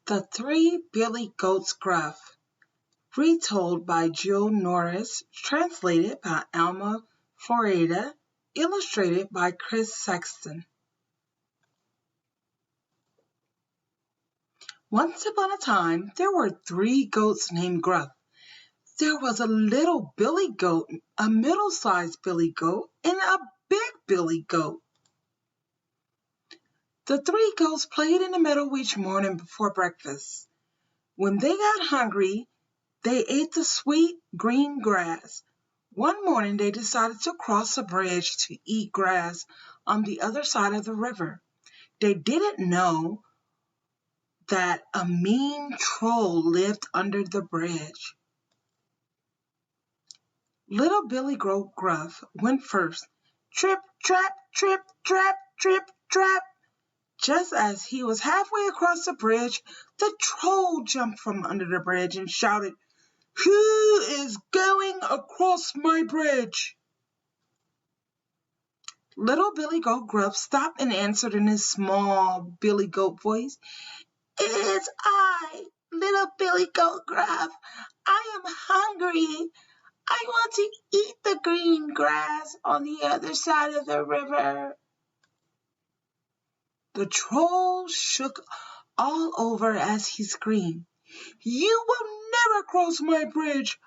The Three Billy Goats Gruff, retold by Jill Norris, translated by Alma Florida, illustrated by Chris Sexton. Once upon a time, there were three goats named Gruff. There was a little billy goat, a middle-sized billy goat, and a big billy goat. The three goats played in the meadow each morning before breakfast. When they got hungry, they ate the sweet green grass. One morning they decided to cross a bridge to eat grass on the other side of the river. They didn't know that a mean troll lived under the bridge. Little Billy Goat Gruff went first. Trip, trap, trip, trap, trip, trap. Just as he was halfway across the bridge, the troll jumped from under the bridge and shouted, "Who is going across my bridge?" Little Billy Goat Gruff stopped and answered in his small Billy Goat voice, "It's I, Little Billy Goat Gruff. I am hungry. I want to eat the green grass on the other side of the river." The troll shook all over as he screamed, "You will never cross my bridge.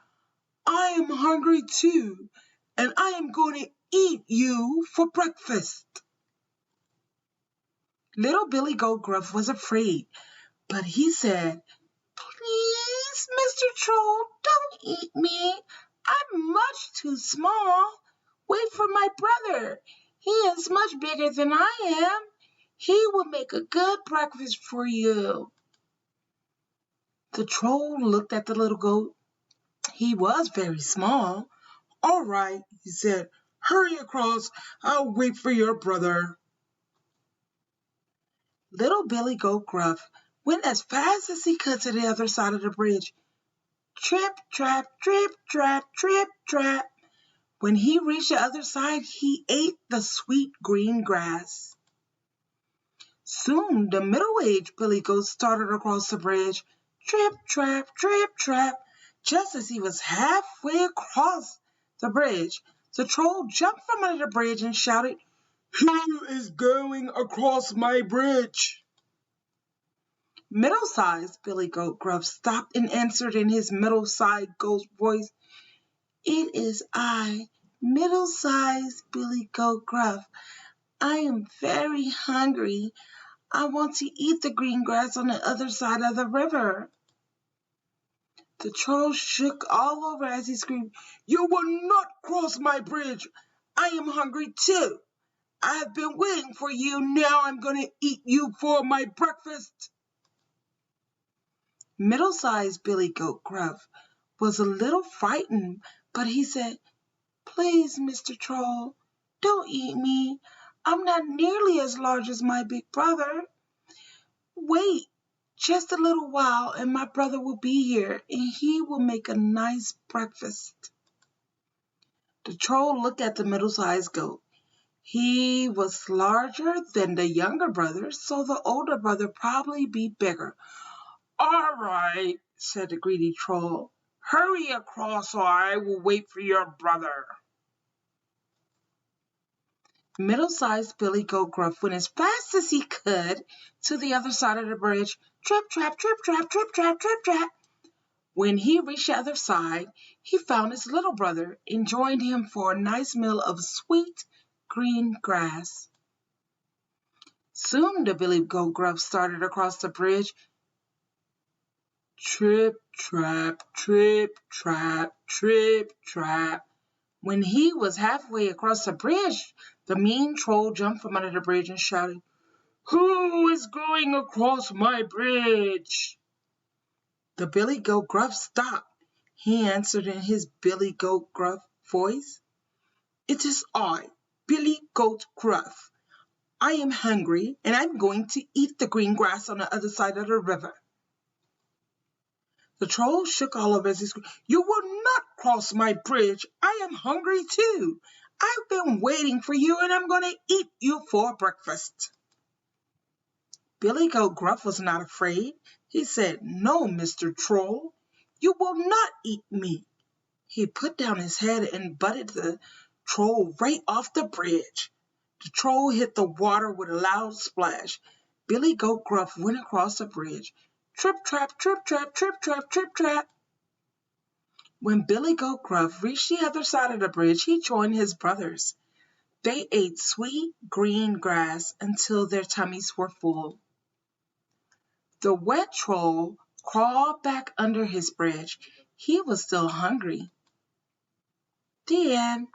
I am hungry too, and I am going to eat you for breakfast." Little Billy Goat Gruff was afraid, but he said, "Please, Mr. Troll, don't eat me. I'm much too small. Wait for my brother. He is much bigger than I am. He will make a good breakfast for you." The troll looked at the little goat. He was very small. "All right," he said. "Hurry across. I'll wait for your brother." Little Billy Goat Gruff went as fast as he could to the other side of the bridge. Trip, trap, trip, trap, trip, trap. When he reached the other side, he ate the sweet green grass. Soon the middle-aged Billy Goat started across the bridge. Trip, trap, trip, trap. Just as he was halfway across the bridge, the troll jumped from under the bridge and shouted, "Who is going across my bridge?" Middle-sized Billy Goat Gruff stopped and answered in his middle-sized goat voice, "It is I, middle-sized Billy Goat Gruff. I am very hungry. I want to eat the green grass on the other side of the river." The troll shook all over as he screamed, "You will not cross my bridge. I am hungry too. I have been waiting for you. Now I'm going to eat you for my breakfast." Middle-sized Billy Goat Gruff was a little frightened, but he said, "Please, Mr. Troll, don't eat me. I'm not nearly as large as my big brother. Wait just a little while and my brother will be here and he will make a nice breakfast." The troll looked at the middle-sized goat. He was larger than the younger brother, so the older brother probably be bigger. "All right," said the greedy troll. "Hurry across or I will wait for your brother." Middle-sized Billy Goat Gruff went as fast as he could to the other side of the bridge. Trip, trap, trip, trap, trip, trap, trip, trap. When he reached the other side, he found his little brother and joined him for a nice meal of sweet green grass. Soon the Billy Goat Gruff started across the bridge. Trip, trap, trip, trap, trip, trap. When he was halfway across the bridge, the mean troll jumped from under the bridge and shouted, "Who is going across my bridge?" The Billy Goat Gruff stopped. He answered in his Billy Goat Gruff voice, "It is I, Billy Goat Gruff. I am hungry and I'm going to eat the green grass on the other side of the river." The troll shook all over as he screamed, "You will not cross my bridge. I am hungry too. I've been waiting for you and I'm going to eat you for breakfast." Billy Goat Gruff was not afraid. He said, "No, Mr. Troll, you will not eat me." He put down his head and butted the troll right off the bridge. The troll hit the water with a loud splash. Billy Goat Gruff went across the bridge. Trip, trap, trip, trap, trip, trap, trip, trap. When Billy Goat Gruff reached the other side of the bridge, he joined his brothers. They ate sweet green grass until their tummies were full. The wet troll crawled back under his bridge. He was still hungry. The end.